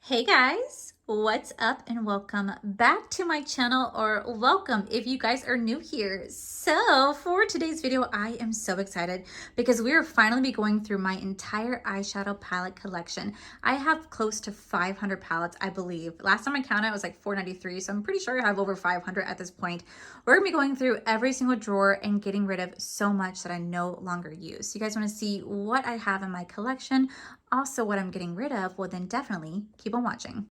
Hey guys, what's up and welcome back to my channel, or welcome if you guys are new here. So for today's video, I am so excited because we are finally be going through my entire eyeshadow palette collection. I have close to 500 palettes, I believe. Last time I counted, it was like 493, so I'm pretty sure I have over 500 at this point. We're gonna be going through every single drawer and getting rid of so much that I no longer use. So you guys wanna see what I have in my collection, also what I'm getting rid of, well then definitely keep on watching.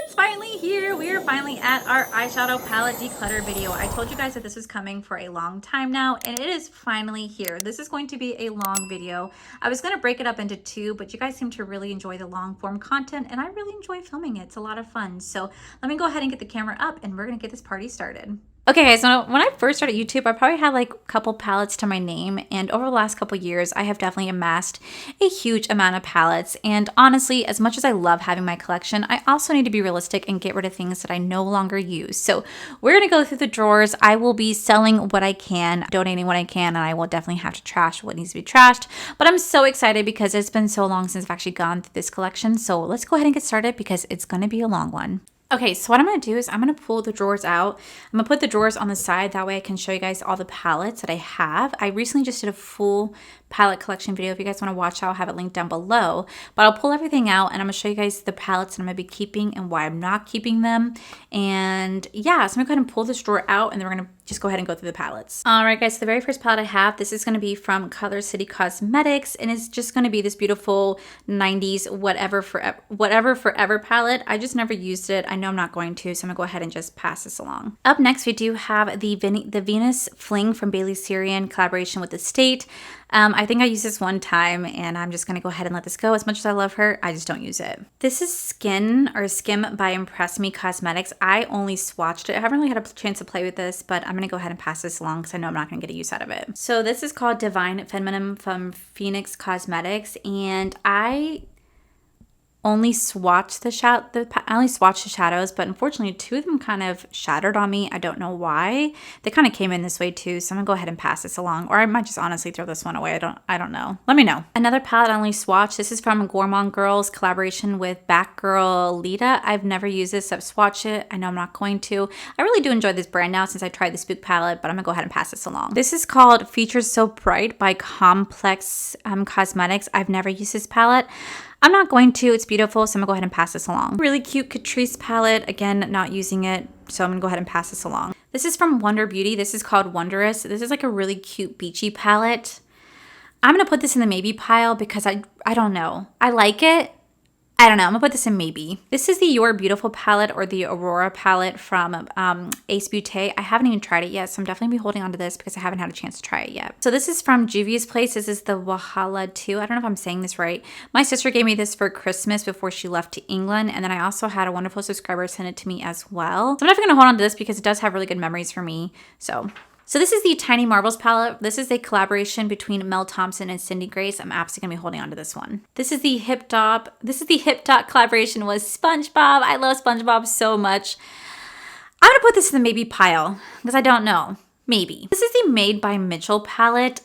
It's finally here. We are finally at our eyeshadow palette declutter video. I told you guys that this was coming for a long time now, and it is finally here. This is going to be a long video. I was going to break it up into two, but you guys seem to really enjoy the long form content, and I really enjoy filming it. It's a lot of fun. So let me go ahead and get the camera up, and we're going to get this party started. Okay guys, so when I first started YouTube, I probably had like a couple palettes to my name, and over the last couple years, I have definitely amassed a huge amount of palettes. And honestly, as much as I love having my collection, I also need to be realistic and get rid of things that I no longer use. So we're gonna go through the drawers. I will be selling what I can, donating what I can, and I will definitely have to trash what needs to be trashed. But I'm so excited because it's been so long since I've actually gone through this collection. So let's go ahead and get started because it's gonna be a long one. Okay, so what I'm going to do is I'm going to pull the drawers out. I'm going to put the drawers on the side. That way I can show you guys all the palettes that I have. I recently just did a full palette collection video. If you guys want to watch, I'll have it linked down below. But I'll pull everything out and I'm going to show you guys the palettes that I'm going to be keeping and why I'm not keeping them. And yeah, so I'm going to go ahead and pull this drawer out and then we're going to just go ahead and go through the palettes. All right, guys, so the very first palette I have, this is going to be from Color City Cosmetics, and it's just going to be this beautiful 90s whatever forever palette. I just never used it. I know I'm not going to, so I'm going to go ahead and just pass this along. Up next, we do have the Venus Fling from Bailey Sarian collaboration with The State. I think I used this one time and I'm just gonna go ahead and let this go. As much as I love her, I just don't use it. This is Skim by Impress Me Cosmetics. I only swatched it. I haven't really had a chance to play with this, but I'm gonna go ahead and pass this along because I know I'm not gonna get a use out of it. So this is called Divine Feminine from Phoenix Cosmetics, and I only swatched the shadows, but unfortunately two of them kind of shattered on me. I don't know why. They kind of came in this way too, so I'm gonna go ahead and pass this along, or I might just honestly throw this one away. I don't know. Let me know. Another palette I only swatched. This is from Gourmand Girls collaboration with Batgirl Lita. I've never used this. I've swatched it. I know I'm not going to. I really do enjoy this brand now since I tried the Spook palette, but I'm gonna go ahead and pass this along. This is called Features So Bright by Complex Cosmetics. I've never used this palette. I'm not going to. It's beautiful, so I'm gonna go ahead and pass this along. Really cute Catrice palette. Again, not using it, so I'm gonna go ahead and pass this along. This is from Wonder Beauty. This is called Wondrous. This is like a really cute beachy palette. I'm gonna put this in the maybe pile because I don't know. I like it. I don't know. I'm gonna put this in maybe. This is the You're Beautiful palette, or the Aurora palette from Ace Beauté. I haven't even tried it yet, so I'm definitely be holding on to this because I haven't had a chance to try it yet. So this is from Juvia's Place. This is the Wahala 2. I don't know if I'm saying this right. My sister gave me this for Christmas before she left to England, and then I also had a wonderful subscriber send it to me as well. So I'm definitely gonna hold on to this because it does have really good memories for me. So this is the Tiny Marbles palette. This is a collaboration between Mel Thompson and Cindy Grace. I'm absolutely gonna be holding on to this one. This is the Hip Dot. This is the Hip Dot collaboration with SpongeBob. I love SpongeBob so much. I'm gonna put this in the maybe pile because I don't know. Maybe. This is the Made by Mitchell palette.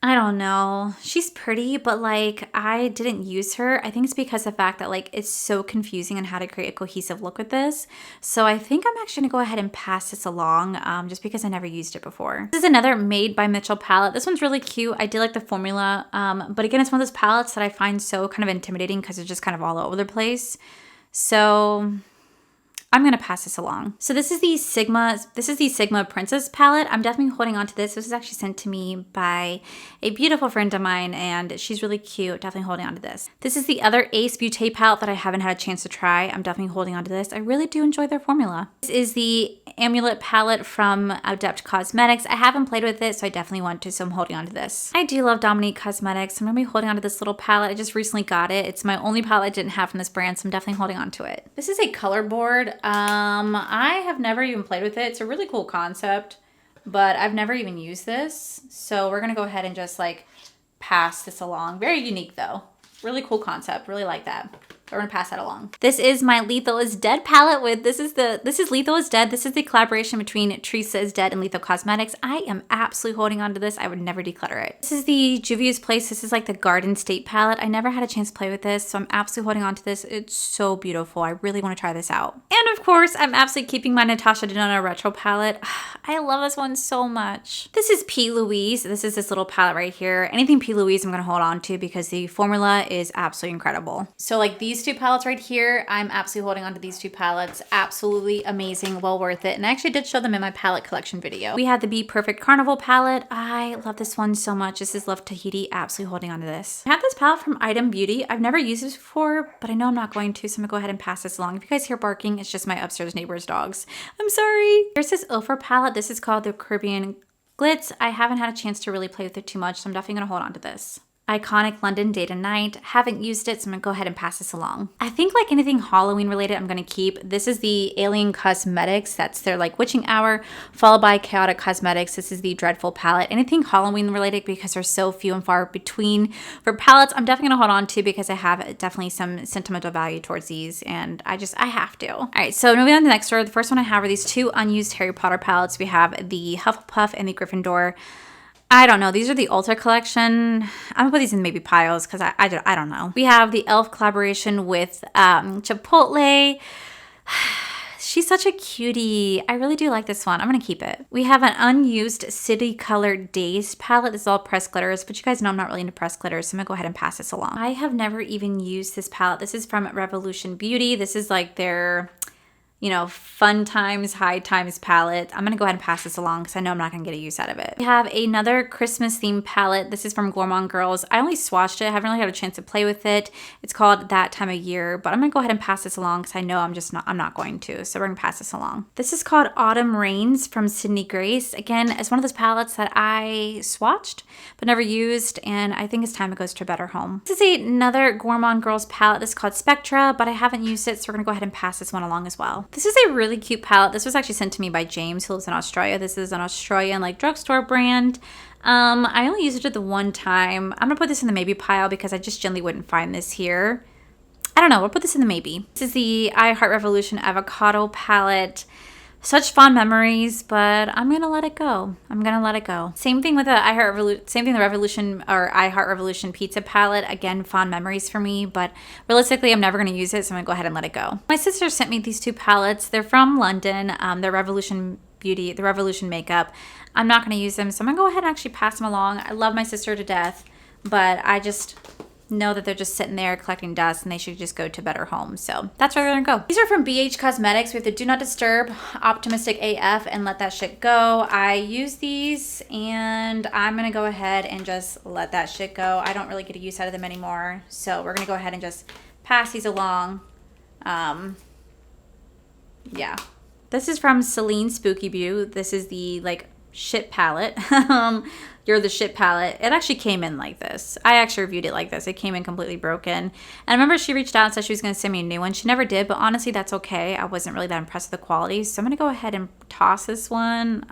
I don't know. She's pretty, but like I didn't use her. I think it's because of the fact that like it's so confusing on how to create a cohesive look with this. So I think I'm actually gonna go ahead and pass this along just because I never used it before. This is another Made by Mitchell palette. This one's really cute. I did like the formula, but again, it's one of those palettes that I find so kind of intimidating because it's just kind of all over the place. So I'm gonna pass this along. So this is the Sigma Princess palette. I'm definitely holding on to this. This was actually sent to me by a beautiful friend of mine and she's really cute. Definitely holding on to this. This is the other Ace Beauté palette that I haven't had a chance to try. I'm definitely holding on to this. I really do enjoy their formula. This is the Amulet palette from Adept Cosmetics. I haven't played with it, so I definitely want to, so I'm holding on to this. I do love Dominique Cosmetics. I'm gonna be holding on to this little palette. I just recently got it. It's my only palette I didn't have from this brand, so I'm definitely holding on to it. This is a color board. I have never even played with it. It's a really cool concept, but I've never even used this. So we're gonna go ahead and just like pass this along. Very unique though. Really cool concept. Really like that. We're gonna pass that along. This is my Lethal is Dead palette with, this is Lethal is Dead. This is the collaboration between Teresa is Dead and Lethal Cosmetics. I am absolutely holding on to this. I would never declutter it. This is the Juvia's Place. This is like the Garden State palette. I never had a chance to play with this, so I'm absolutely holding on to this. It's so beautiful. I really want to try this out. And of course, I'm absolutely keeping my Natasha Denona Retro palette. I love this one so much. This is P. Louise. This is this little palette right here. Anything P. Louise I'm gonna hold on to because the formula is absolutely incredible. So like these two palettes right here, I'm absolutely holding on to these two palettes. Absolutely amazing, well worth it. And I actually did show them in my palette collection video. We have the Be Perfect Carnival palette. I love this one so much. This is Love Tahiti, absolutely holding on to this. I have this palette from Item Beauty. I've never used this before, but I know I'm not going to, so I'm gonna go ahead and pass this along. If you guys hear barking, it's just my upstairs neighbor's dogs. I'm sorry. Here's this Ilford palette. This is called the Caribbean Glitz. I haven't had a chance to really play with it too much, so I'm definitely gonna hold on to this. Iconic London Day to Night. Haven't used it, so I'm gonna go ahead and pass this along. I think like anything Halloween related, I'm gonna keep. This is the Alien Cosmetics. That's their like Witching Hour, followed by Chaotic Cosmetics. This is the Dreadful palette. Anything Halloween related, because there's so few and far between for palettes, I'm definitely gonna hold on to because I have definitely some sentimental value towards these, and I have to. All right, so moving on to the next store. The first one I have are these two unused Harry Potter palettes. We have the Hufflepuff and the Gryffindor. I don't know. These are the Ulta collection. I'm gonna put these in maybe piles because I don't know. We have the e.l.f. collaboration with Chipotle. She's such a cutie. I really do like this one. I'm gonna keep it. We have an unused City Colored Days palette. This is all pressed glitters, but you guys know I'm not really into pressed glitters, so I'm gonna go ahead and pass this along. I have never even used this palette. This is from Revolution Beauty. This is like their, you know, fun times, high times palette. I'm gonna go ahead and pass this along because I know I'm not gonna get a use out of it. We have another Christmas themed palette. This is from Gourmand Girls. I only swatched it. I haven't really had a chance to play with it. It's called That Time of Year, but I'm gonna go ahead and pass this along because I know I'm not going to. So we're gonna pass this along. This is called Autumn Rains from Sydney Grace. Again, it's one of those palettes that I swatched but never used, and I think it's time it goes to a better home. This is another Gourmand Girls palette. This is called Spectra, but I haven't used it, so we're gonna go ahead and pass this one along as well. This is a really cute palette. This was actually sent to me by James, who lives in Australia. This is an Australian like drugstore brand. I only used it the one time. I'm gonna put this in the maybe pile because I just generally wouldn't find this here. I don't know, we'll put this in the maybe. This is the I Heart Revolution Avocado palette. Such fond memories, but I'm gonna let it go. I'm gonna let it go. Same thing with the the Revolution or I Heart Revolution pizza palette. Again, fond memories for me, but realistically, I'm never gonna use it, so I'm gonna go ahead and let it go. My sister sent me these two palettes. They're from London. They're Revolution Beauty, the Revolution Makeup. I'm not gonna use them, so I'm gonna go ahead and actually pass them along. I love my sister to death, but I just know that they're just sitting there collecting dust and they should just go to better homes. So that's where they're gonna go. These are from BH Cosmetics. We have the Do Not Disturb, Optimistic AF, and Let That Shit Go. I use these and I'm gonna go ahead and just let that shit go. I don't really get a use out of them anymore. So we're gonna go ahead and just pass these along. Yeah. This is from Celine Spooky Beau. This is the like shit palette. You're the shit palette. It actually came in like this. I actually reviewed it like this. It came in completely broken. And I remember she reached out and said she was going to send me a new one. She never did, but honestly, that's okay. I wasn't really that impressed with the quality. So I'm going to go ahead and toss this one.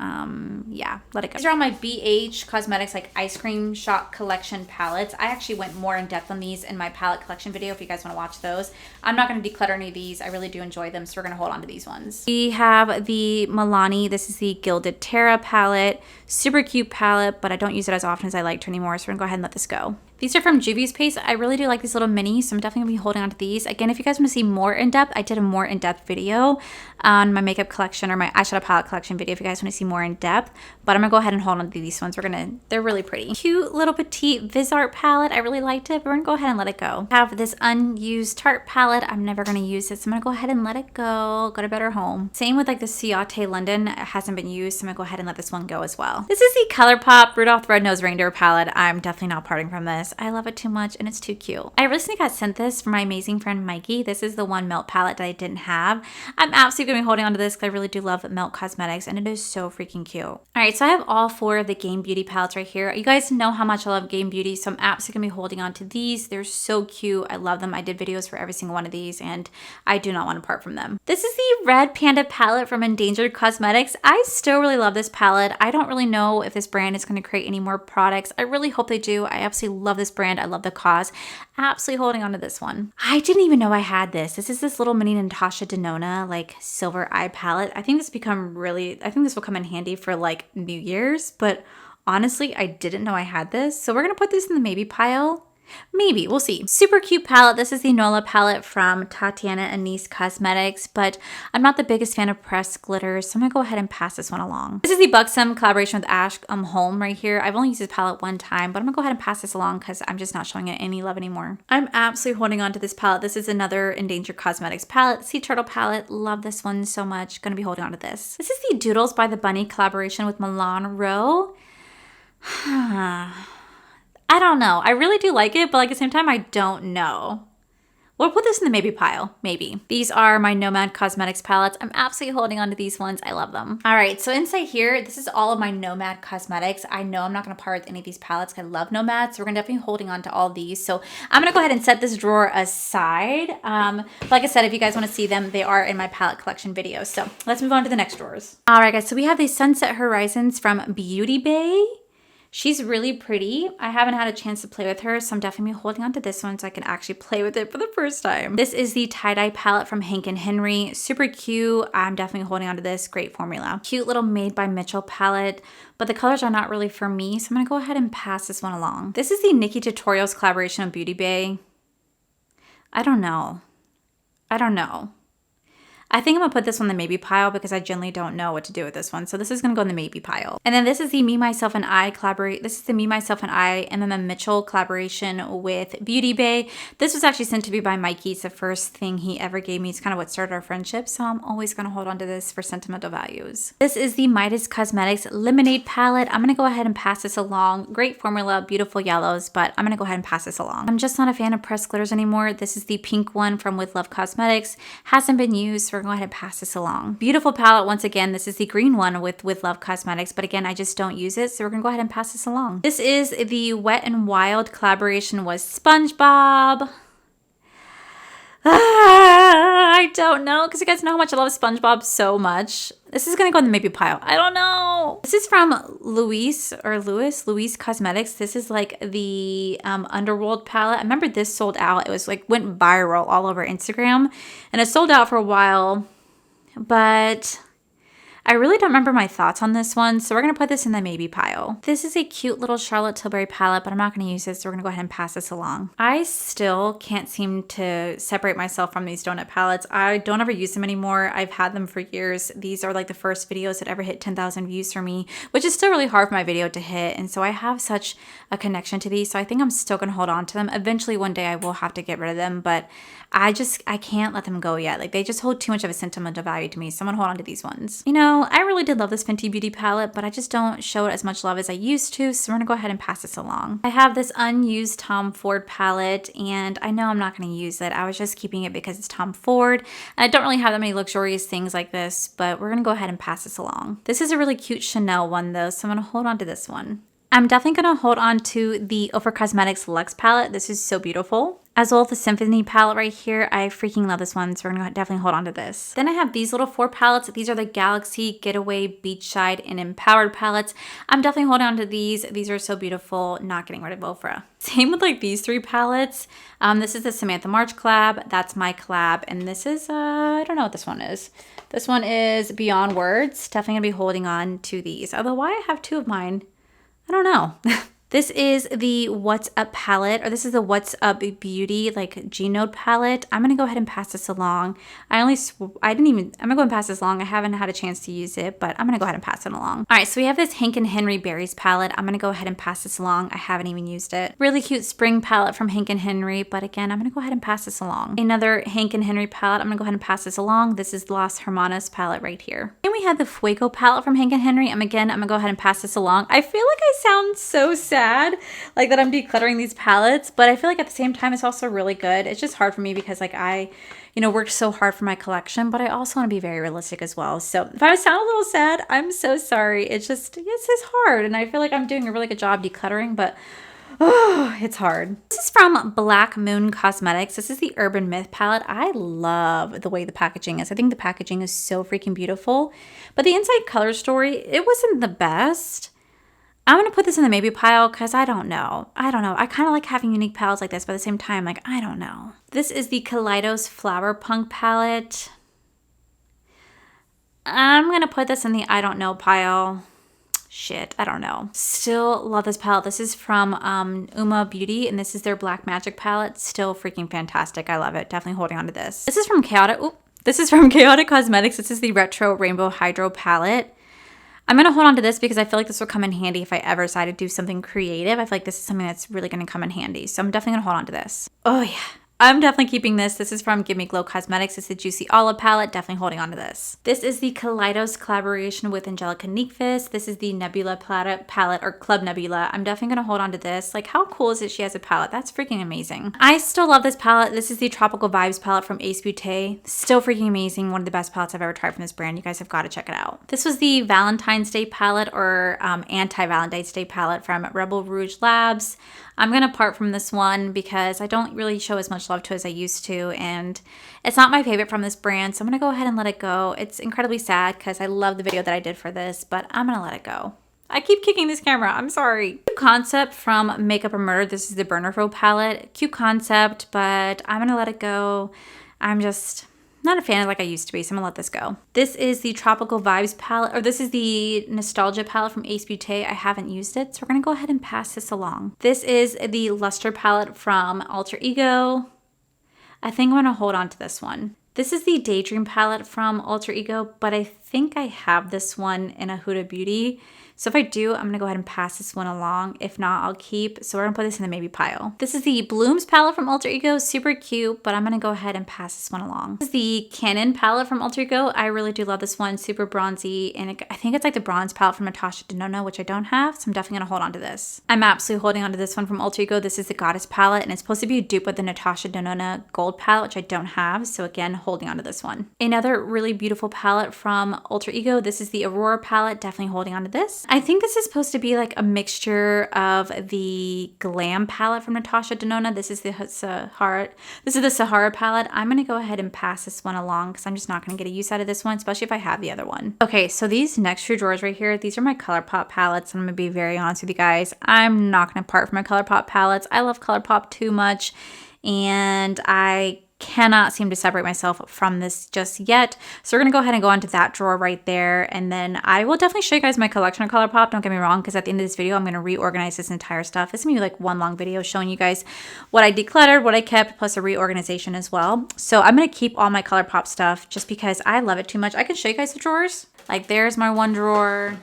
Yeah, let it go. These are all my BH Cosmetics like ice cream shop collection palettes. I actually went more in depth on these in my palette collection video if you guys want to watch those. I'm not going to declutter any of these. I really do enjoy them, so we're going to hold on to these ones. We have the Milani. This is the Gilded Terra palette. Super cute palette, but I don't use it as often as I like to anymore, so we're gonna go ahead and let this go. These are from Juvia's Place. I really do like these little minis, so I'm definitely gonna be holding on to these. Again, if you guys want to see more in depth, I did a more in-depth video on my makeup collection or my eyeshadow palette collection video if you guys want to see more in depth. But I'm gonna go ahead and hold on to these ones. They're really pretty. Cute little petite Visart palette. I really liked it, but we're gonna go ahead and let it go. I have this unused Tarte palette. I'm never gonna use it, so I'm gonna go ahead and let it go. Go to better home. Same with like the Ciate London. It hasn't been used, so I'm gonna go ahead and let this one go as well. This is the ColourPop Rudolph the Red-Nosed Reindeer palette. I'm definitely not parting from this. I love it too much and it's too cute. I recently got sent this from my amazing friend Mikey. This is the one Melt palette that I didn't have. I'm absolutely gonna be holding on to this because I really do love Melt Cosmetics and it is so freaking cute. All right, so I have all 4 of the Game Beauty palettes right here. You guys know how much I love Game Beauty, so I'm absolutely gonna be holding on to these. They're so cute. I love them. I did videos for every single one of these and I do not want to part from them. This is the Red Panda palette from Endangered Cosmetics. I still really love this palette. I don't really know if this brand is going to create create any more products. I really hope they do. I absolutely love this brand. I love the cause. Absolutely holding on to this one. I didn't even know I had this. This is this little mini Natasha Denona like silver eye palette. I think this will come in handy for like New Year's, but honestly, I didn't know I had this. So we're going to put this in the maybe pile. Maybe, we'll see. Super cute palette. This is the Nola palette from Tatiana Anise Cosmetics, but I'm not the biggest fan of pressed glitters, so I'm gonna go ahead and pass this one along. This is the Buxom collaboration with Ash Holm right here. I've only used this palette one time, but I'm gonna go ahead and pass this along because I'm just not showing it any love anymore. I'm absolutely holding on to this palette. This is another Endangered Cosmetics palette, Sea Turtle palette. Love this one so much. Gonna be holding on to this. This is the Doodles by the Bunny collaboration with Milan Rowe. I don't know. I really do like it, but like at the same time, I don't know. We'll put this in the maybe pile, maybe. These are my Nomad Cosmetics palettes. I'm absolutely holding on to these ones. I love them. All right, so inside here, this is all of my Nomad Cosmetics. I know I'm not gonna part with any of these palettes. I love Nomad, so we're gonna definitely holding on to all these. So I'm gonna go ahead and set this drawer aside. Like I said, if you guys wanna see them, they are in my palette collection video. So let's move on to the next drawers. All right, guys, so we have these Sunset Horizons from Beauty Bay. She's really pretty. I haven't had a chance to play with her, so I'm definitely holding on to this one so I can actually play with it for the first time. This is the tie-dye palette from Hank & Henry. Super cute. I'm definitely holding on to this. Great formula. Cute little Made by Mitchell palette, but the colors are not really for me, so I'm gonna go ahead and pass this one along. This is the Nikki Tutorials collaboration with Beauty Bay. I don't know. I think I'm gonna put this one in the maybe pile because I generally don't know what to do with this one. So this is gonna go in the maybe pile. And then this is the Me, Myself, and I collaborate. This is the Me, Myself, and I MMM Mitchell collaboration with Beauty Bay. This was actually sent to me by Mikey. It's the first thing he ever gave me. It's kind of what started our friendship. So I'm always gonna hold on to this for sentimental values. This is the Midas Cosmetics Lemonade palette. I'm gonna go ahead and pass this along. Great formula, beautiful yellows, but I'm gonna go ahead and pass this along. I'm just not a fan of pressed glitters anymore. This is the pink one from With Love Cosmetics. Hasn't been used, so we're going to go ahead and pass this along. Beautiful palette once again. This is the green one with Love Cosmetics, but again, I just don't use it, so we're gonna go ahead and pass this along. This is the Wet n Wild collaboration with SpongeBob. I don't know, because you guys know how much I love SpongeBob so much. This is gonna go in the maybe pile. I don't know. This is from Louise Cosmetics. This is like the Underworld palette. I remember this sold out. It was like went viral all over Instagram, and it sold out for a while, but I really don't remember my thoughts on this one, so we're going to put this in the maybe pile. This is a cute little Charlotte Tilbury palette, but I'm not going to use this, so we're going to go ahead and pass this along. I still can't seem to separate myself from these donut palettes. I don't ever use them anymore. I've had them for years. These are like the first videos that ever hit 10,000 views for me, which is still really hard for my video to hit, and so I have such a connection to these, so I think I'm still going to hold on to them. Eventually, one day I will have to get rid of them, but I can't let them go yet. Like, they just hold too much of a sentimental value to me, so I'm going to hold on to these ones. You know, I really did love this Fenty Beauty palette, but I just don't show it as much love as I used to, so we're gonna go ahead and pass this along. I have this unused Tom Ford palette, and I know I'm not gonna use it. I was just keeping it because it's Tom Ford, and I don't really have that many luxurious things like this, but we're gonna go ahead and pass this along. This is a really cute Chanel one though, so I'm gonna hold on to this one. I'm definitely going to hold on to the Ofra Cosmetics Luxe palette. This is so beautiful. As well as the Symphony palette right here. I freaking love this one, so we're going to definitely hold on to this. Then I have these little 4 palettes. These are the Galaxy, Getaway, Beachside, and Empowered palettes. I'm definitely holding on to these. These are so beautiful. Not getting rid of Ofra. Same with like these 3 palettes. This is the Samantha March collab. That's my collab. And this is, I don't know what this one is. This one is Beyond Words. Definitely going to be holding on to these. Although why I have 2 of mine, I don't know. This is the What's Up palette, or this is the What's Up Beauty like G-Node palette. I'm gonna go ahead and pass this along. I'm gonna go ahead and pass this along. I haven't had a chance to use it, but I'm gonna go ahead and pass it along. All right, so we have this Hank & Henry Berries palette. I'm gonna go ahead and pass this along. I haven't even used it. Really cute spring palette from Hank & Henry, but again, I'm gonna go ahead and pass this along. Another Hank & Henry palette. I'm gonna go ahead and pass this along. This is Las Hermanas palette right here. And we have the Fuego palette from Hank & Henry. I'm gonna go ahead and pass this along. I feel like I sound so sad like that I'm decluttering these palettes, but I feel like at the same time it's also really good. It's just hard for me because like I worked so hard for my collection, but I also want to be very realistic as well. So if I sound a little sad, I'm so sorry. It's just hard, and I feel like I'm doing a really good job decluttering, but oh, it's hard. This is from Black Moon Cosmetics. This is the Urban Myth palette. I love the way the packaging is. I think the packaging is so freaking beautiful, but the inside color story, it wasn't the best. I'm going to put this in the maybe pile because I don't know. I kind of like having unique palettes like this, but at the same time, like, I don't know. This is the Kaleidos Flower Punk palette. I'm going to put this in the I don't know pile. Shit, I don't know. Still love this palette. This is from Uma Beauty, and this is their Black Magic palette. Still freaking fantastic. I love it. Definitely holding on to this. This is from Chaotic. Oop. This is from Chaotic Cosmetics. This is the Retro Rainbow Hydro palette. I'm going to hold on to this because I feel like this will come in handy if I ever decide to do something creative. I feel like this is something that's really going to come in handy. So I'm definitely going to hold on to this. Oh, yeah. I'm definitely keeping this. This is from Give Me Glow Cosmetics. It's the Juicy Olive palette. Definitely holding on to this. This is the Kaleidos collaboration with Angelica Nyqvist. This is the Nebula palette or Club Nebula. I'm definitely going to hold on to this. Like, how cool is it she has a palette? That's freaking amazing. I still love this palette. This is the Tropical Vibes palette from Ace Beauté. Still freaking amazing. One of the best palettes I've ever tried from this brand. You guys have got to check it out. This was the Valentine's Day palette or anti-Valentine's Day palette from Rebel Rouge Labs. I'm going to part from this one because I don't really show as much love to as I used to, and it's not my favorite from this brand, so I'm going to go ahead and let it go. It's incredibly sad because I love the video that I did for this, but I'm going to let it go. I keep kicking this camera. I'm sorry. Cute Concept from Makeup or Murder. This is the Burner Pro palette. Cute concept, but I'm going to let it go. I'm just not a fan of like I used to be, so I'm gonna let this go. This is the Tropical Vibes palette, or this is the Nostalgia palette from Ace Beauté. I haven't used it, so we're gonna go ahead and pass this along. This is the Luster palette from Alter Ego. I think I'm gonna hold on to this one. This is the Daydream palette from Alter Ego, but I think I have this one in a Huda Beauty. So if I do, I'm going to go ahead and pass this one along. If not, I'll keep. So we're going to put this in the maybe pile. This is the Blooms palette from Alter Ego. Super cute, but I'm going to go ahead and pass this one along. This is the Canon palette from Alter Ego. I really do love this one. Super bronzy. And I think it's like the bronze palette from Natasha Denona, which I don't have. So I'm definitely going to hold on to this. I'm absolutely holding on to this one from Alter Ego. This is the Goddess palette, and it's supposed to be a dupe of the Natasha Denona gold palette, which I don't have. So again, holding on to this one. Another really beautiful palette from Alter Ego. This is the Aurora palette. Definitely holding on to this. I think this is supposed to be like a mixture of the Glam palette from Natasha Denona. This is the Sahara palette. I'm going to go ahead and pass this one along because I'm just not going to get a use out of this one, especially if I have the other one. Okay, so these next few drawers right here, these are my ColourPop palettes. And I'm going to be very honest with you guys. I'm not going to part from my ColourPop palettes. I love ColourPop too much, and I cannot seem to separate myself from this just yet. So we're going to go ahead and go onto that drawer right there. And then I will definitely show you guys my collection of ColourPop. Don't get me wrong, because at the end of this video, I'm going to reorganize this entire stuff. This is going to be like one long video showing you guys what I decluttered, what I kept, plus a reorganization as well. So I'm going to keep all my ColourPop stuff just because I love it too much. I can show you guys the drawers. Like there's my one drawer.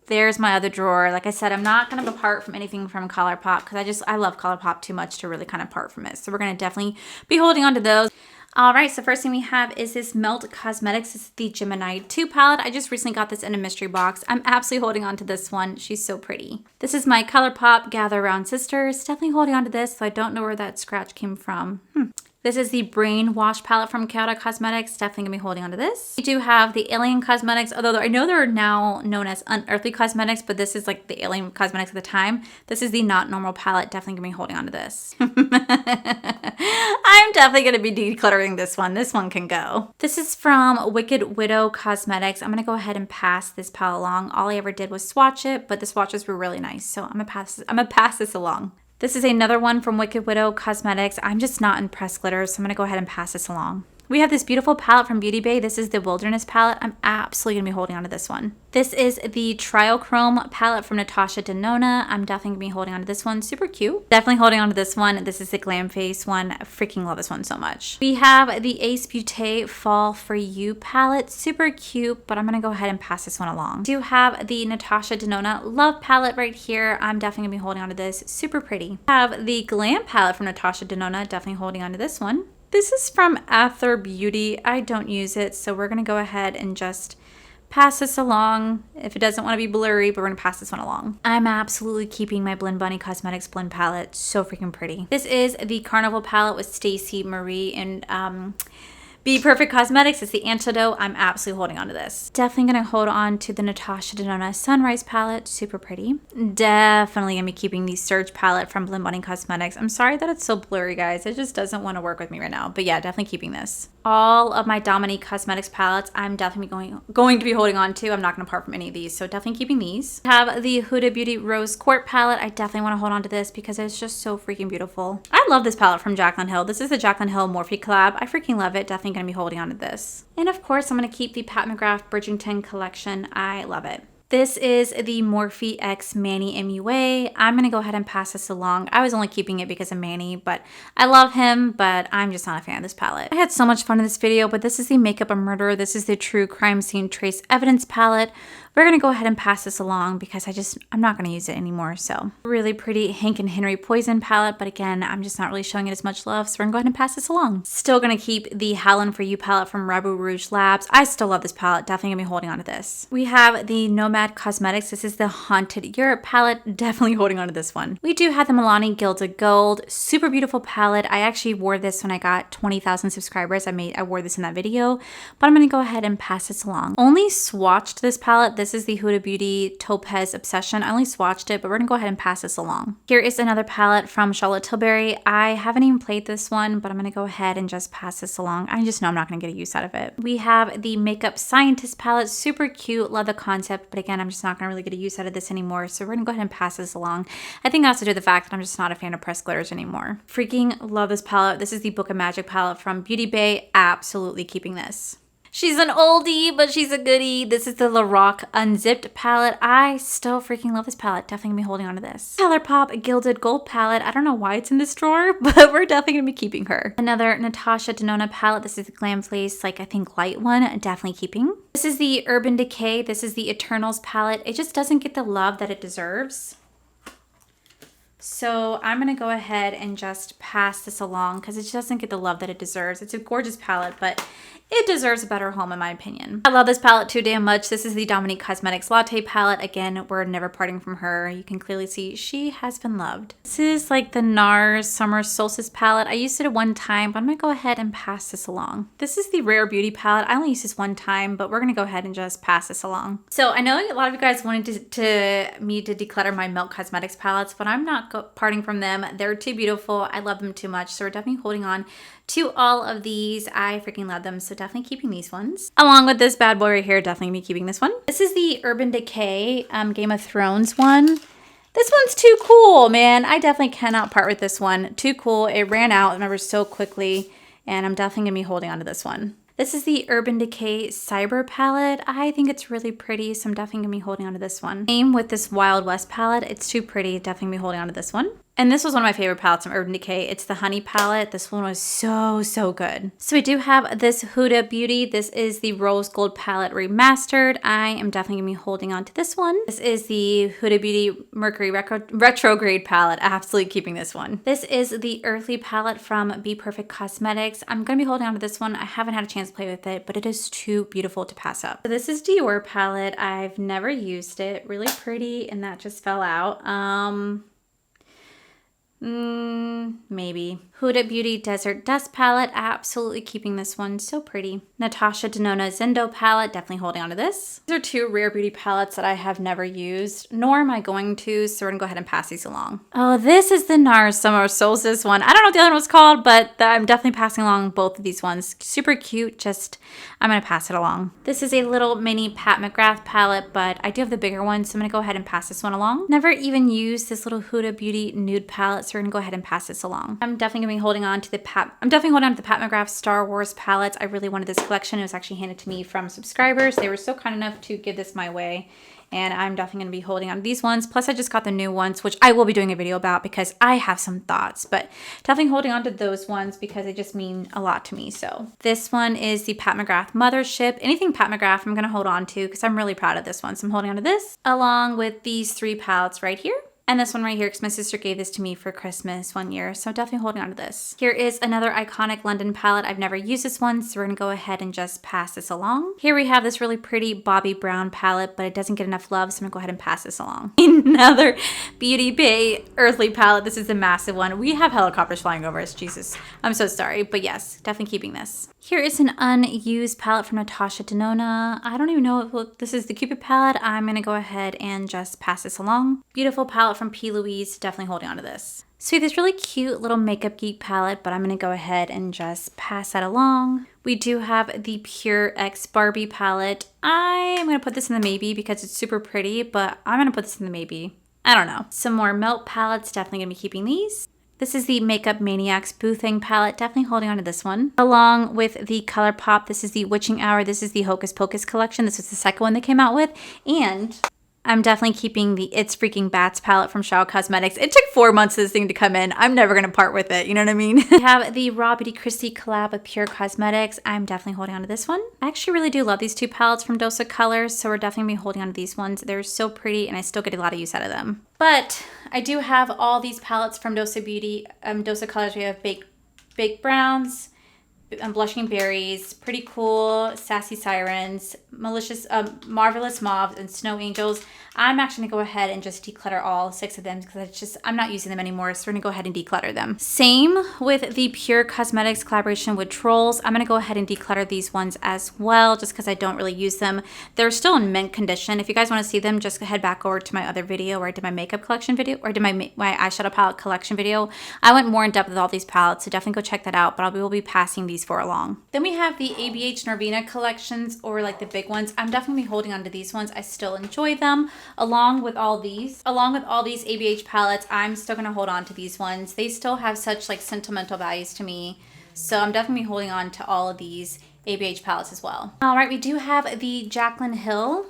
There's my other drawer. Like I said, I'm not going to part from anything from ColourPop because I love ColourPop too much to really kind of part from it. So we're going to definitely be holding on to those. All right, so first thing we have is this Melt Cosmetics. This is the Gemini 2 palette. I just recently got this in a mystery box. I'm absolutely holding on to this one. She's so pretty. This is my ColourPop Gather Around Sisters. Definitely holding on to this, so I don't know where that scratch came from. This is the Brain Wash palette from Chaotic Cosmetics. Definitely going to be holding on to this. We do have the Alien Cosmetics, although I know they're now known as Unearthly Cosmetics, but this is like the Alien Cosmetics at the time. This is the Not Normal palette. Definitely going to be holding on to this. I'm definitely going to be decluttering this one. This one can go. This is from Wicked Widow Cosmetics. I'm going to go ahead and pass this palette along. All I ever did was swatch it, but the swatches were really nice. So I'm going to pass this along. This is another one from Wicked Widow Cosmetics. I'm just not impressed glitter, so I'm going to go ahead and pass this along. We have this beautiful palette from Beauty Bay. This is the Wilderness palette. I'm absolutely going to be holding on to this one. This is the Triochrome palette from Natasha Denona. I'm definitely going to be holding on to this one. Super cute. Definitely holding on to this one. This is the Glam Face one. I freaking love this one so much. We have the Ace Beauté Fall For You palette. Super cute, but I'm going to go ahead and pass this one along. We do have the Natasha Denona Love palette right here. I'm definitely going to be holding on to this. Super pretty. We have the Glam palette from Natasha Denona. Definitely holding on to this one. This is from Ather Beauty. I don't use it, so we're going to go ahead and just pass this along. If it doesn't want to be blurry, but we're going to pass this one along. I'm absolutely keeping my Blend Bunny Cosmetics blend palette. So freaking pretty. This is the Carnival palette with Stacey Marie and Be Perfect Cosmetics is the Antidote. I'm absolutely holding on to this. Definitely going to hold on to the Natasha Denona Sunrise palette. Super pretty. Definitely going to be keeping the Surge palette from Blend Bunny Cosmetics. I'm sorry that it's so blurry, guys. It just doesn't want to work with me right now. But yeah, definitely keeping this. All of my Dominique Cosmetics palettes, I'm definitely going to be holding on to. I'm not going to part from any of these, so definitely keeping these. I have the Huda Beauty Rose Quartz palette. I definitely want to hold on to this because it's just so freaking beautiful. I love this palette from Jaclyn Hill. This is the Jaclyn Hill Morphe collab. I freaking love it. Definitely going to be holding on to this. And of course, I'm going to keep the Pat McGrath Bridgerton collection. I love it. This is the Morphe X Manny MUA. I'm going to go ahead and pass this along. I was only keeping it because of Manny, but I love him, but I'm just not a fan of this palette. I had so much fun in this video, but this is the Makeup a Murder. This is the True Crime Scene Trace Evidence palette. We're going to go ahead and pass this along because I'm not going to use it anymore. So really pretty Hank and Henry Poison palette. But again, I'm just not really showing it as much love. So we're going to go ahead and pass this along. Still going to keep the Howlin' For You palette from Rabu Rouge Labs. I still love this palette. Definitely going to be holding on to this. We have the Nomad Cosmetics. This is the Haunted Europe palette. Definitely holding on to this one. We do have the Milani Gilded Gold. Super beautiful palette. I actually wore this when I got 20,000 subscribers. I wore this in that video. But I'm going to go ahead and pass this along. Only swatched this palette. This is the Huda Beauty Topaz Obsession. I only swatched it, but we're gonna go ahead and pass this along. Here is another palette from Charlotte Tilbury. I haven't even played this one, but I'm gonna go ahead and just pass this along. I just know I'm not gonna get a use out of it. We have the Makeup Scientist palette. Super cute, love the concept, but again, I'm just not gonna really get a use out of this anymore, so we're gonna go ahead and pass this along. I think also due to the fact that I'm just not a fan of pressed glitters anymore. Freaking love this palette. This is the Book of Magic palette from Beauty Bay. Absolutely keeping this. She's an oldie, but she's a goodie. This is the Lorac Unzipped palette. I still freaking love this palette. Definitely gonna be holding on to this. ColourPop Gilded Gold palette. I don't know why it's in this drawer, but we're definitely gonna be keeping her. Another Natasha Denona palette. This is the Glam Place, I think light one. Definitely keeping. This is the Urban Decay. This is the Eternals palette. It just doesn't get the love that it deserves. So I'm going to go ahead and just pass this along because it just doesn't get the love that it deserves. It's a gorgeous palette, but it deserves a better home in my opinion. I love this palette too damn much. This is the Dominique Cosmetics Latte palette. Again, we're never parting from her. You can clearly see she has been loved. This is like the NARS Summer Solstice palette. I used it at one time, but I'm going to go ahead and pass this along. This is the Rare Beauty palette. I only used this one time, but we're going to go ahead and just pass this along. So I know a lot of you guys wanted me to declutter my Milk Cosmetics palettes, but I'm not parting from them. They're too beautiful. I love them too much. So we're definitely holding on to all of these. I freaking love them. So definitely keeping these ones. Along with this bad boy right here, definitely be keeping this one. This is the Urban Decay Game of Thrones one. This one's too cool, man. I definitely cannot part with this one. Too cool. It ran out, remember, so quickly. And I'm definitely gonna be holding on to this one. This is the Urban Decay Cyber palette. I think it's really pretty, so I'm definitely gonna be holding on to this one. Same with this Wild West palette. It's too pretty, definitely gonna be holding on to this one. And this was one of my favorite palettes from Urban Decay. It's the Honey palette. This one was so, so good. So we do have this Huda Beauty. This is the Rose Gold palette remastered. I am definitely gonna be holding on to this one. This is the Huda Beauty Mercury Retrograde palette. Absolutely keeping this one. This is the Earthly palette from Be Perfect Cosmetics. I'm gonna be holding on to this one. I haven't had a chance to play with it, but it is too beautiful to pass up. So this is Dior palette. I've never used it. Really pretty, and that just fell out. Maybe. Huda Beauty Desert Dust palette. Absolutely keeping this one. So pretty. Natasha Denona Zendo palette. Definitely holding on to this. These are two Rare Beauty palettes that I have never used, nor am I going to, so we're gonna go ahead and pass these along. Oh, this is the NARS Summer Solstice one. I don't know what the other one was called, but I'm definitely passing along both of these ones. Super cute. Just, I'm gonna pass it along. This is a little mini Pat McGrath palette, but I do have the bigger one, so I'm gonna go ahead and pass this one along. Never even used this little Huda Beauty nude palette, so we're gonna go ahead and pass this along. I'm definitely gonna be holding on to the Pat McGrath Star Wars palettes. I really wanted this collection. It was actually handed to me from subscribers. They were so kind enough to give this my way, and I'm definitely going to be holding on to these ones. Plus I just got the new ones, which I will be doing a video about because I have some thoughts, but definitely holding on to those ones because they just mean a lot to me. So this one is the Pat McGrath Mothership. Anything Pat McGrath I'm going to hold on to because I'm really proud of this one. So I'm holding on to this along with these three palettes right here. And this one right here, because my sister gave this to me for Christmas one year, so definitely holding on to this. Here is another iconic London palette. I've never used this one, so we're gonna go ahead and just pass this along. Here we have this really pretty Bobbi Brown palette, but it doesn't get enough love, so I'm gonna go ahead and pass this along. Another Beauty Bay Earthly palette. This is the massive one. We have helicopters flying over us, Jesus. I'm so sorry, but yes, definitely keeping this. Here is an unused palette from Natasha Denona. I don't even know if this is the Cupid palette. I'm going to go ahead and just pass this along. Beautiful palette from P. Louise. Definitely holding on to this. So this really cute little Makeup Geek palette, but I'm going to go ahead and just pass that along. We do have the Pure X Barbie palette. I'm going to put this in the maybe because it's super pretty, but I'm going to put this in the maybe. I don't know. Some more Melt palettes. Definitely going to be keeping these. This is the Makeup Maniacs Boo Thing palette. Definitely holding on to this one. Along with the ColourPop, this is the Witching Hour. This is the Hocus Pocus collection. This was the second one they came out with. And I'm definitely keeping the It's Freaking Bats palette from Shaw Cosmetics. It took 4 months for this thing to come in. I'm never going to part with it. You know what I mean? We have the Raw Beauty Christie collab with Pure Cosmetics. I'm definitely holding on to this one. I actually really do love these two palettes from Dosa Colors, so we're definitely going to be holding on to these ones. They're so pretty, and I still get a lot of use out of them. But I do have all these palettes from Dosa Beauty, Dosa Colors. We have Baked Browns, Blushing Berries, Pretty Cool, Sassy Sirens, Malicious, Marvelous Mauves, and Snow Angels. I'm actually going to go ahead and just declutter all 6 of them because I'm not using them anymore, so we're going to go ahead and declutter them. Same with the Pure Cosmetics collaboration with Trolls. I'm going to go ahead and declutter these ones as well just because I don't really use them. They're still in mint condition. If you guys want to see them, just head back over to my other video where I did my makeup collection video, or did my eyeshadow palette collection video. I went more in depth with all these palettes, so definitely go check that out, but I will be passing these for along. Then we have the ABH Norvina collections, or like the big ones. I'm definitely holding on to these ones. I still enjoy them. Along with all these ABH palettes, I'm still going to hold on to these ones. They still have such like sentimental values to me. So I'm definitely holding on to all of these ABH palettes as well. All right, we do have the Jaclyn Hill.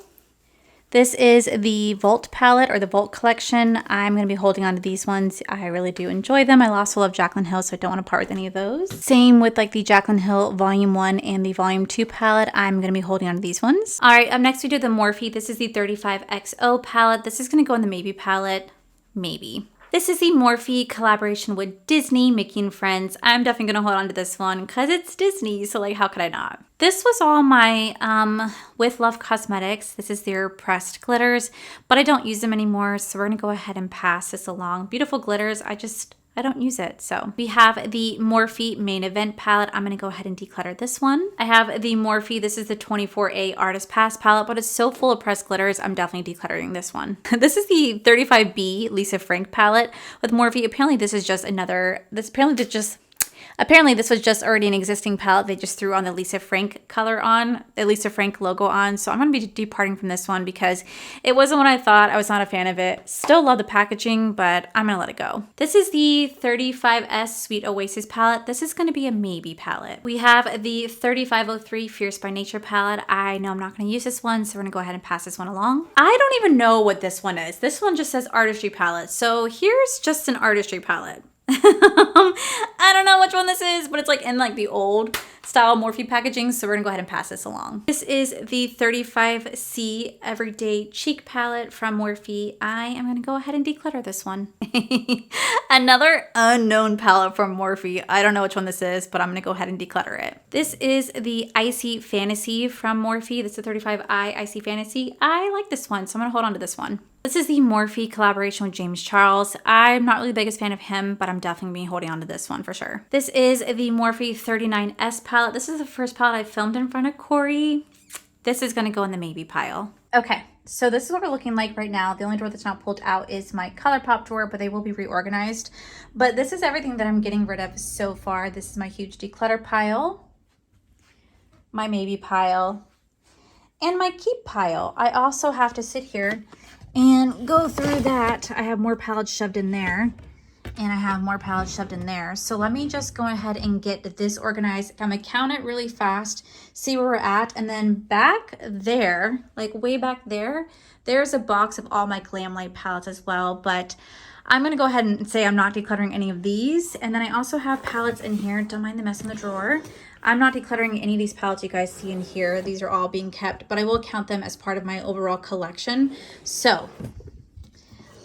This is the Vault palette, or the Vault collection. I'm going to be holding on to these ones. I really do enjoy them. I also love Jaclyn Hill, so I don't want to part with any of those. Same with like the Jaclyn Hill Volume 1 and the Volume 2 palette. I'm going to be holding on to these ones. All right, up next we do the Morphe. This is the 35XO palette. This is going to go in the Maybe palette. Maybe. This is the Morphe collaboration with Disney, Mickey and Friends. I'm definitely going to hold on to this one because it's Disney, so like how could I not? This was all my With Love Cosmetics. This is their pressed glitters, but I don't use them anymore, so we're going to go ahead and pass this along. Beautiful glitters. I don't use it. So we have the Morphe Main Event palette. I'm going to go ahead and declutter this one. I have the Morphe. This is the 24A Artist Pass palette, but it's so full of pressed glitters. I'm definitely decluttering this one. This is the 35B Lisa Frank palette with Morphe. Apparently this is just Apparently this was just already an existing palette. They just threw on the Lisa Frank color on, the Lisa Frank logo on. So I'm going to be departing from this one because it wasn't what I thought. I was not a fan of it. Still love the packaging, but I'm going to let it go. This is the 35S Sweet Oasis palette. This is going to be a maybe palette. We have the 3503 Fierce by Nature palette. I know I'm not going to use this one, so we're going to go ahead and pass this one along. I don't even know what this one is. This one just says Artistry palette. So here's just an Artistry palette. I don't know which one this is, but it's like in like the old style Morphe packaging, so we're gonna go ahead and pass this along. This is the 35C Everyday Cheek palette from Morphe. I am gonna go ahead and declutter this one. Another unknown palette from Morphe. I don't know which one this is, but I'm gonna go ahead and declutter it. This is the Icy Fantasy from Morphe. This is the 35I Icy Fantasy. I like this one, so I'm gonna hold on to this one. This is the Morphe collaboration with James Charles. I'm not really the biggest fan of him, but I'm definitely going to be holding on to this one for sure. This is the Morphe 39S palette. This is the first palette I filmed in front of Corey. This is going to go in the maybe pile. Okay, so this is what we're looking like right now. The only drawer that's not pulled out is my ColourPop drawer, but they will be reorganized. But this is everything that I'm getting rid of so far. This is my huge declutter pile, my maybe pile, and my keep pile. I also have to sit here and go through that. I have more palettes shoved in there, and I have more palettes shoved in there. So let me just go ahead and get this organized. I'm gonna count it really fast, see where we're at, and then back there, like way back there, there's a box of all my Glam Light palettes as well, but I'm gonna go ahead and say I'm not decluttering any of these. And then I also have palettes in here. Don't mind the mess in the drawer. I'm not decluttering any of these palettes you guys see in here. These are all being kept, but I will count them as part of my overall collection. So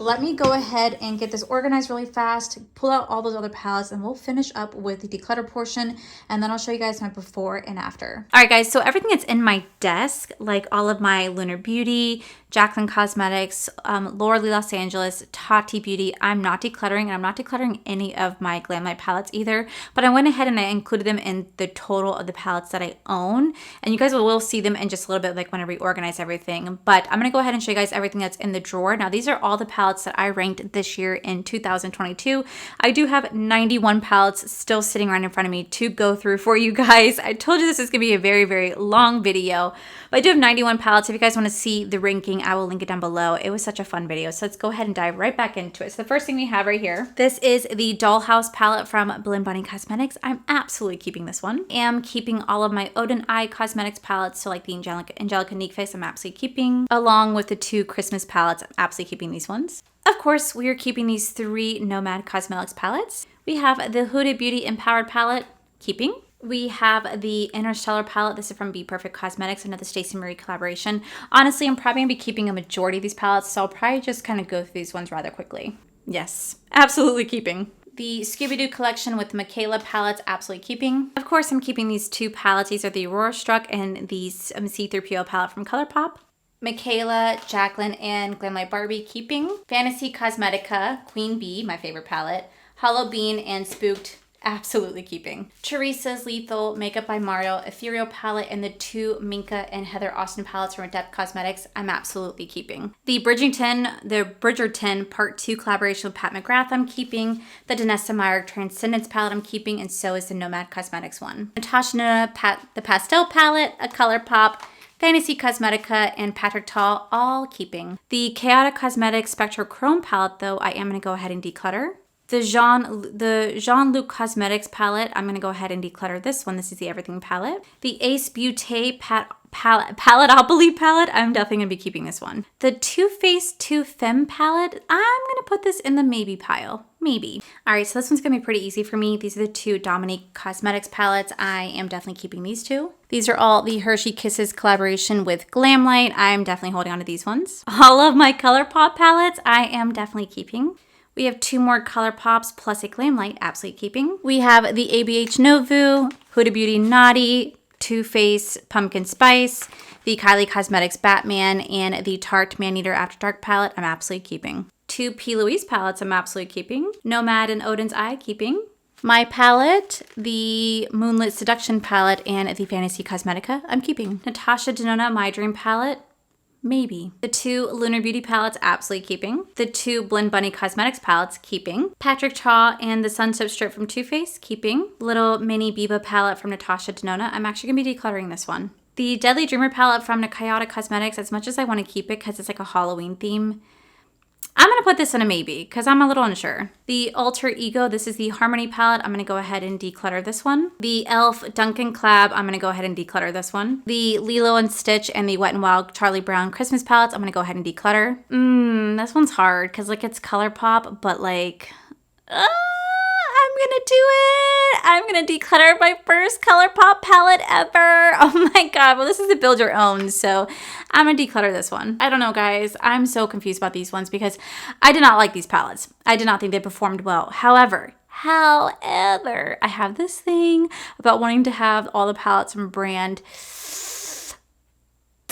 let me go ahead and get this organized really fast, pull out all those other palettes, and we'll finish up with the declutter portion, and then I'll show you guys my before and after. All right, guys, so everything that's in my desk, like all of my Lunar Beauty, Jaclyn Cosmetics, Laura Lee Los Angeles, Tati Beauty, I'm not decluttering, and I'm not decluttering any of my Glamlight palettes either, but I went ahead and I included them in the total of the palettes that I own, and you guys will see them in just a little bit, like when I reorganize everything, but I'm gonna go ahead and show you guys everything that's in the drawer. Now, these are all the palettes that I ranked this year in 2022. I do have 91 palettes still sitting right in front of me to go through for you guys. I told you this is gonna be a very, very long video, but I do have 91 palettes. If you guys wanna see the ranking, I will link it down below. It was such a fun video, so let's go ahead and dive right back into it. So the first thing we have right here, this is the Dollhouse palette from Blend Bunny Cosmetics. I'm absolutely keeping this one. I am keeping all of my Odin Eye Cosmetics palettes, so like the Angelica Unique Face, I'm absolutely keeping, along with the 2 Christmas palettes. I'm absolutely keeping these ones. Of course, we are keeping these 3 Nomad Cosmetics palettes. We have the Huda Beauty Empowered palette, keeping. We have the Interstellar palette. This is from Be Perfect Cosmetics, another Stacey Marie collaboration. Honestly, I'm probably going to be keeping a majority of these palettes, so I'll probably just kind of go through these ones rather quickly. Yes, absolutely keeping. The Scooby-Doo collection with Michaela palettes, absolutely keeping. Of course, I'm keeping these 2 palettes. These are the Aurora Struck and the C3PO palette from ColourPop. Michaela, Jaclyn, and Glamlight Barbie, keeping. Fantasy Cosmetica, Queen Bee, my favorite palette. Hollow Bean and Spooked, absolutely keeping. Teresa's Lethal Makeup by Mario Ethereal palette and the 2 Minka and Heather Austin palettes from Adept Cosmetics, I'm absolutely keeping. The Bridgerton Part 2 collaboration with Pat McGrath, I'm keeping. The Danessa Meyer Transcendence palette, I'm keeping, and so is the Nomad Cosmetics one. Natasha Nona, the Pastel palette, a ColourPop, Fantasy Cosmetica, and Patrick Tall, all keeping. The Chaotic Cosmetics Spectral Chrome palette, though, I am going to go ahead and declutter. The Jean-Luc Cosmetics palette, I'm going to go ahead and declutter this one. This is the Everything palette. The Ace Beauté Paletopoly palette, I'm definitely going to be keeping this one. The Too Faced 2 Femme palette, I'm going to put this in the maybe pile. Maybe. All right, so this one's going to be pretty easy for me. These are the 2 Dominique Cosmetics palettes. I am definitely keeping these 2. These are all the Hershey Kisses collaboration with Glamlight. I'm definitely holding on to these ones. All of my ColourPop palettes, I am definitely keeping. We have 2 more ColourPops plus a Glamlight, absolutely keeping. We have the ABH Novu, Huda Beauty Naughty, Too Faced Pumpkin Spice, the Kylie Cosmetics Batman, and the Tarte Maneater After Dark palette, I'm absolutely keeping. 2 P. Louise palettes, I'm absolutely keeping. Nomad and Odin's Eye, keeping. My palette, the Moonlit Seduction palette, and the Fantasy Cosmetica, I'm keeping. Natasha Denona My Dream palette, maybe. The 2 Lunar Beauty palettes, absolutely keeping. The 2 Blend Bunny Cosmetics palettes, keeping. Patrick Cha and the Sunsoap Strip from Too Faced, keeping. Little Mini Biba palette from Natasha Denona. I'm actually going to be decluttering this one. The Deadly Dreamer palette from Chaotic Cosmetics, as much as I want to keep it because it's like a Halloween theme, I'm going to put this in a maybe because I'm a little unsure. The Alter Ego, this is the Harmony palette. I'm going to go ahead and declutter this one. The e.l.f. Duncan Collab, I'm going to go ahead and declutter this one. The Lilo and Stitch and the Wet n Wild Charlie Brown Christmas palettes, I'm going to go ahead and declutter. This one's hard because like it's ColourPop, but like, I'm going to do it. I'm going to declutter my first ColourPop palette ever. Oh my God. Well, this is a build your own. So I'm going to declutter this one. I don't know, guys. I'm so confused about these ones because I did not like these palettes. I did not think they performed well. However, I have this thing about wanting to have all the palettes from brand.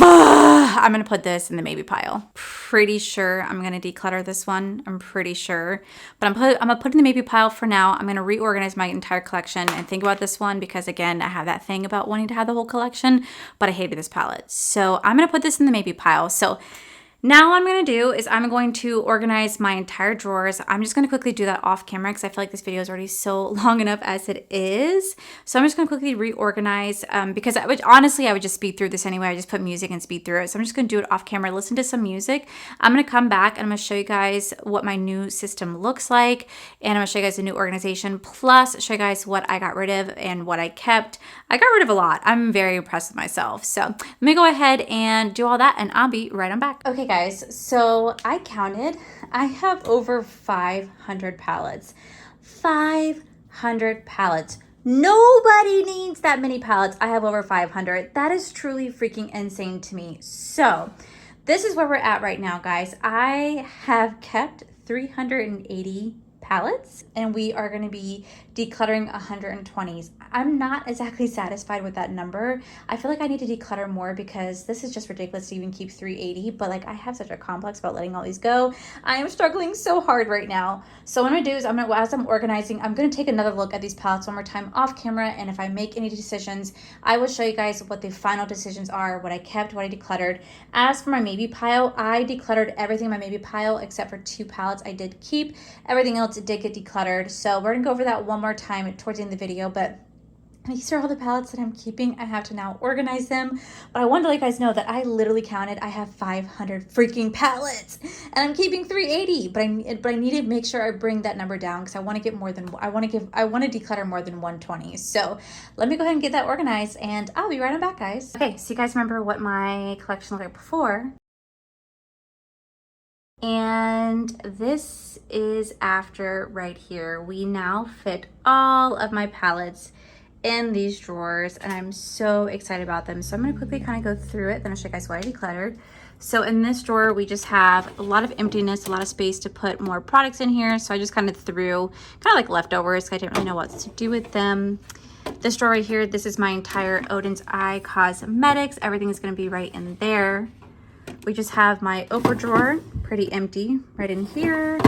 I'm going to put this in the maybe pile. Pretty sure I'm going to declutter this one. I'm pretty sure. But I'm going to put it in the maybe pile for now. I'm going to reorganize my entire collection and think about this one because, again, I have that thing about wanting to have the whole collection, but I hated this palette. So I'm going to put this in the maybe pile. So now what I'm going to do is I'm going to organize my entire drawers. I'm just going to quickly do that off camera because I feel like this video is already so long enough as it is. So I'm just going to quickly reorganize because I would just speed through this anyway. I just put music and speed through it. So I'm just going to do it off camera, listen to some music. I'm going to come back and I'm going to show you guys what my new system looks like. And I'm going to show you guys the new organization, plus show you guys what I got rid of and what I kept. I got rid of a lot. I'm very impressed with myself. So let me go ahead and do all that and I'll be right on back. Okay, guys, so I counted. I have over 500 palettes. 500 palettes. Nobody needs that many palettes. I have over 500. That is truly freaking insane to me. So this is where we're at right now, guys. I have kept 380 palettes and we are going to be decluttering 120s. I'm not exactly satisfied with that number. I feel like I need to declutter more because this is just ridiculous to even keep 380, but like I have such a complex about letting all these go. I am struggling so hard right now. So what I'm gonna do is as I'm organizing, I'm gonna take another look at these palettes one more time off camera, and if I make any decisions, I will show you guys what the final decisions are, what I kept, what I decluttered. As for my maybe pile, I decluttered everything in my maybe pile except for 2 palettes I did keep. Everything else did get decluttered. So we're gonna go over that one more time towards the end of the video, but these are all the palettes that I'm keeping. I have to now organize them, but I wanted to let you guys know that I literally counted. I have 500 freaking palettes, and I'm keeping 380. But I need to make sure I bring that number down because I want to get more than I want to declutter more than 120. So let me go ahead and get that organized, and I'll be right on back, guys. Okay, so you guys remember what my collection looked like before, and this is after right here. We now fit all of my palettes in these drawers, and I'm so excited about them. So I'm going to quickly kind of go through it, then I'll show you guys what I decluttered. So in this drawer, we just have a lot of emptiness, a lot of space to put more products in here. So I just kind of threw kind of like leftovers. I didn't really know what to do with them. This drawer right here, this is my entire Odin's Eye cosmetics. Everything is going to be right in there. We just have my Oprah drawer, pretty empty, right in here,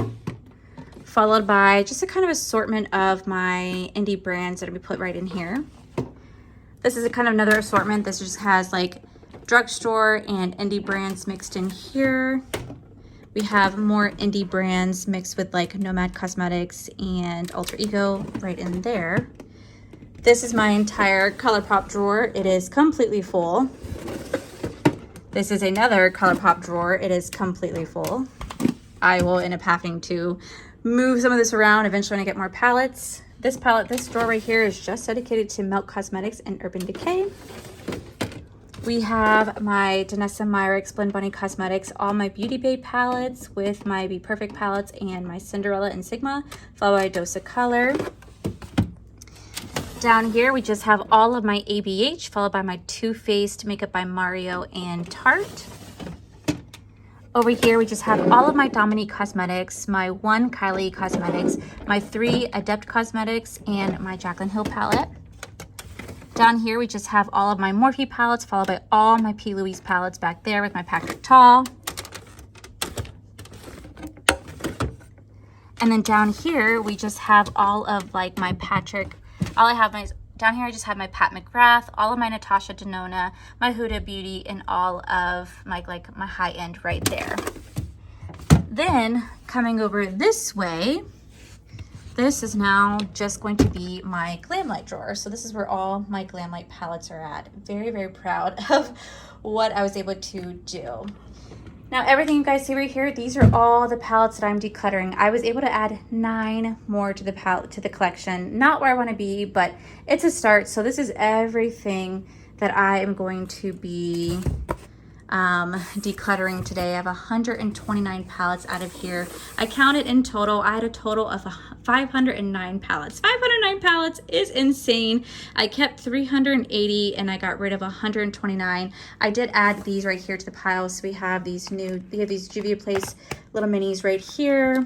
followed by just a kind of assortment of my indie brands that we put right in here. This is a kind of another assortment. This just has like drugstore and indie brands mixed in here. We have more indie brands mixed with like Nomad Cosmetics and Alter Ego right in there. This is my entire ColourPop drawer. It is completely full. This is another ColourPop drawer. It is completely full. I will end up having to move some of this around eventually when I get more palettes. This drawer right here is just dedicated to Milk Cosmetics and Urban Decay. We have my Danessa Myricks Blend Bunny Cosmetics, all my Beauty Bay palettes with my Be Perfect palettes and my Cinderella and Sigma, followed by Dose of Color. Down here, we just have all of my ABH, followed by my Too Faced Makeup by Mario and Tarte. Over here, we just have all of my Dominique Cosmetics, my 1 Kylie Cosmetics, my 3 Adept Cosmetics, and my Jaclyn Hill palette. Down here, we just have all of my Morphe palettes, followed by all my P. Louise palettes back there with my Patrick Tall. And then down here, we just have all of like my down here I just have my Pat McGrath, all of my Natasha Denona, my Huda Beauty, and all of my my high end right there. Then coming over this way, this is now just going to be my Glamlight drawer. So this is where all my Glamlight palettes are at. Very, very proud of what I was able to do. Now everything you guys see right here, these are all the palettes that I'm decluttering. I was able to add 9 more to the collection. Not where I want to be, but it's a start. So this is everything that I am going to be decluttering today. I have 129 palettes out of here. I counted in total. I had a total of 509 palettes. 509 palettes is insane. I kept 380 and I got rid of 129. I did add these right here to the pile. So we have these Juvia Place little minis right here.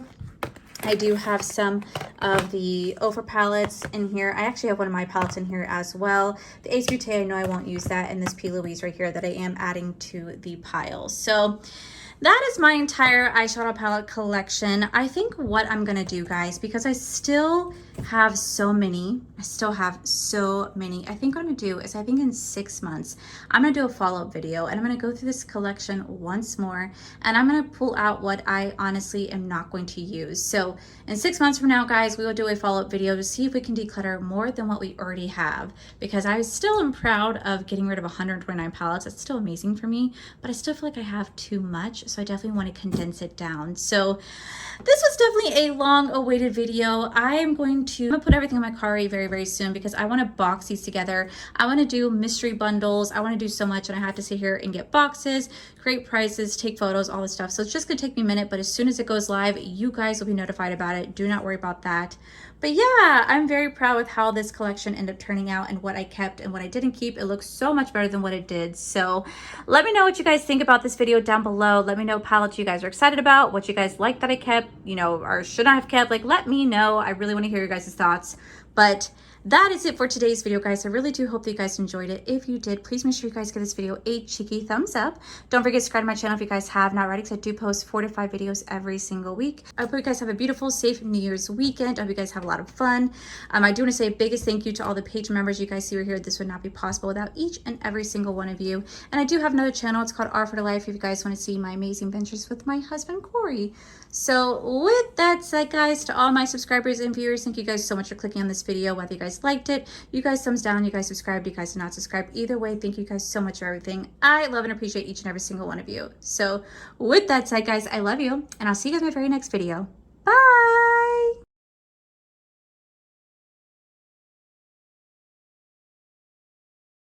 I do have some of the Ofra palettes in here. I actually have one of my palettes in here as well. The Ace Beauté, I know I won't use that, and this P. Louise right here that I am adding to the pile. So that is my entire eyeshadow palette collection. I think what I'm gonna do, guys, because I still have so many, I think what I'm gonna do is I think in 6 months, I'm gonna do a follow-up video and I'm gonna go through this collection once more and I'm gonna pull out what I honestly am not going to use. So in 6 months from now, guys, we will do a follow-up video to see if we can declutter more than what we already have, because I still am proud of getting rid of 129 palettes. It's still amazing for me, but I still feel like I have too much. So I definitely want to condense it down. So this was definitely a long awaited video. I'm gonna put everything in my car very, very soon because I want to box these together. I want to do mystery bundles. I want to do so much and I have to sit here and get boxes, create prices, take photos, all this stuff. So it's just gonna take me a minute, but as soon as it goes live, you guys will be notified about it. Do not worry about that. But But yeah, I'm very proud with how this collection ended up turning out and what I kept and what I didn't keep. It looks so much better than what it did. So let me know what you guys think about this video down below. Let me know palettes you guys are excited about, what you guys like that I kept, you know, or should I have kept. Like, let me know. I really want to hear your guys' thoughts. But that is it for today's video, guys. I really do hope that you guys enjoyed it. If you did, please make sure you guys give this video a cheeky thumbs up. Don't forget to subscribe to my channel if you guys have not already, because I do post 4 to 5 videos every single week. I hope you guys have a beautiful, safe New Year's weekend. I hope you guys have a lot of fun. I do want to say a biggest thank you to all the page members. You guys see right here. This would not be possible without each and every single one of you. And I do have another channel. It's called R for the Life if you guys want to see my amazing ventures with my husband, Corey. So with that said, guys, to all my subscribers and viewers, thank you guys so much for clicking on this video. Whether you guys liked it, you guys thumbs down, you guys subscribed, you guys did not subscribe. Either way, thank you guys so much for everything. I love and appreciate each and every single one of you. So with that said, guys, I love you, and I'll see you guys in my very next video.